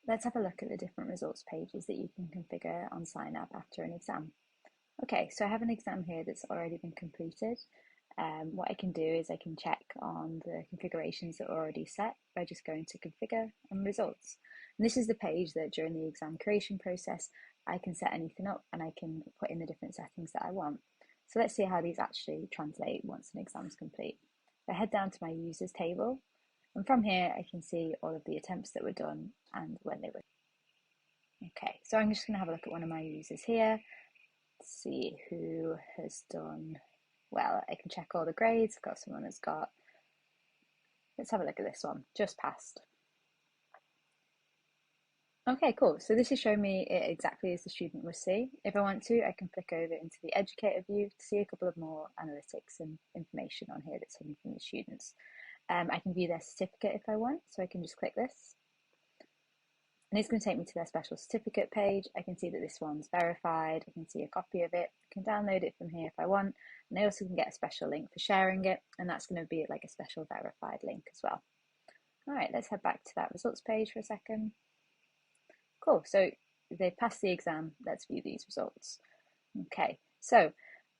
Let's have a look at the different results pages that you can configure on Synap after an exam. Okay, so I have an exam here that's already been completed. What I can do is I can check on the configurations that are already set by just going to Configure and Results. And this is the page that during the exam creation process, I can set anything up and I can put in the different settings that I want. So let's see how these actually translate once an exam is complete. I head down to my users table, and from here I can see all of the attempts that were done and when they were. Okay, so I'm just going to have a look at one of my users here. See who has done well. I can check all the grades. I've got someone that's got, let's have a look at this one, just passed. Okay, cool. So this is showing me it exactly as the student will see. If I want to, I can flick over into the educator view to see a couple of more analytics and information on here that's hidden from the students. I can view their certificate if I want, so I can just click this. And it's going to take me to their special certificate page. I can see that this one's verified. I can see a copy of it. I can download it from here if I want. And I also can get a special link for sharing it. And that's going to be like a special verified link as well. All right, let's head back to that results page for a second. Cool, so they've passed the exam. Let's view these results. Okay, so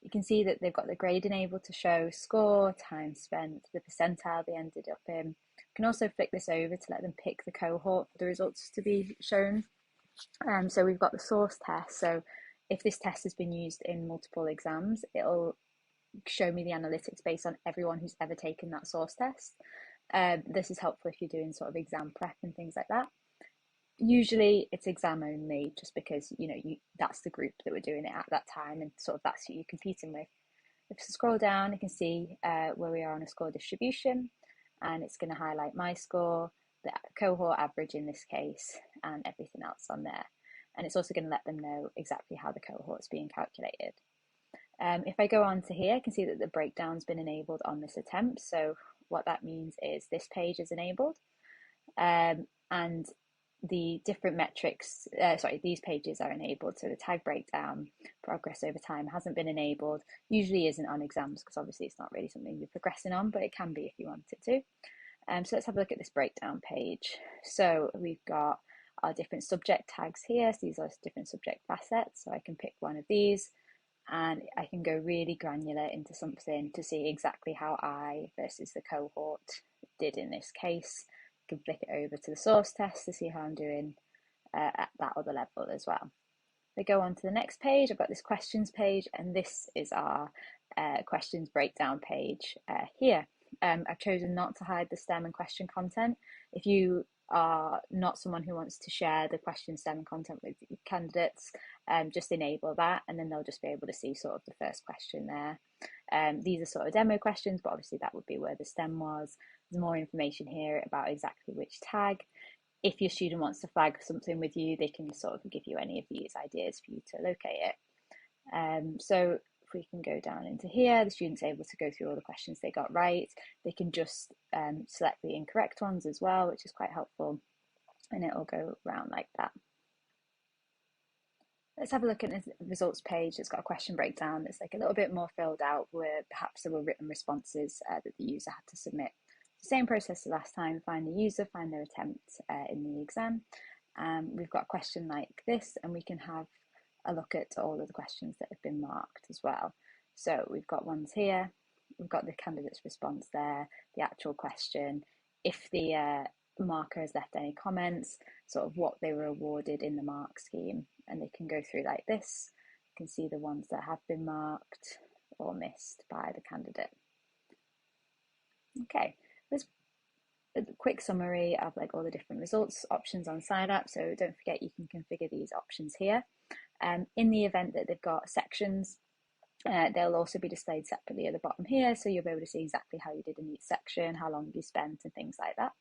you can see that they've got the grade enabled to show score, time spent, the percentile they ended up in. You can also flick this over to let them pick the cohort for the results to be shown. So we've got the source test. So if this test has been used in multiple exams, it'll show me the analytics based on everyone who's ever taken that source test. This is helpful if you're doing sort of exam prep and things like that. Usually it's exam only, just because that's the group that we're doing it at that time, and sort of that's who you're competing with. If I scroll down, you can see where we are on a score distribution, and it's going to highlight my score, the cohort average in this case, and everything else on there. And it's also going to let them know exactly how the cohort's being calculated. If I go on to here, I can see that the breakdown's been enabled on this attempt. So what that means is this page is enabled, and the different metrics, these pages are enabled. So the tag breakdown, progress over time hasn't been enabled, usually isn't on exams because obviously it's not really something you're progressing on, but it can be if you want it to. So let's have a look at this breakdown page. So we've got our different subject tags here. So these are different subject facets. So I can pick one of these and I can go really granular into something to see exactly how I versus the cohort did in this case. Can flick it over to the source test to see how I'm doing at that other level as well. If I go on to the next page, I've got this questions page, and this is our questions breakdown page here. I've chosen not to hide the STEM and question content. If you are not someone who wants to share the question, STEM and content with your candidates, just enable that, and then they'll just be able to see sort of the first question there. These are sort of demo questions, but obviously that would be where the STEM was. There's more information here about exactly which tag. If your student wants to flag something with you, they can sort of give you any of these ideas for you to locate it. So if we can go down into here, the student's able to go through all the questions they got right. They can just select the incorrect ones as well, which is quite helpful, and it'll go around like that. Let's have a look at the results page. It's got a question breakdown that's like a little bit more filled out, where perhaps there were written responses that the user had to submit. Same process as last time: find the user, find their attempt in the exam. We've got a question like this, and we can have a look at all of the questions that have been marked as well. So we've got ones here, we've got the candidate's response there, the actual question, if the marker has left any comments, sort of what they were awarded in the mark scheme, and they can go through like this. You can see the ones that have been marked or missed by the candidate. Okay, there's a quick summary of like all the different results options on Synap. So don't forget, you can configure these options here. In the event that they've got sections, they'll also be displayed separately at the bottom here, so you'll be able to see exactly how you did in each section, how long you spent, and things like that.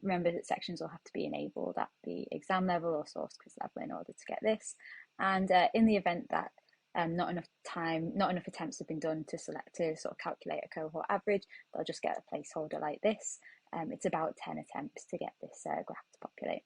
Remember that sections will have to be enabled at the exam level or source quiz level in order to get this. And in the event that not enough attempts have been done to sort of calculate a cohort average, they'll just get a placeholder like this. It's about 10 attempts to get this graph to populate.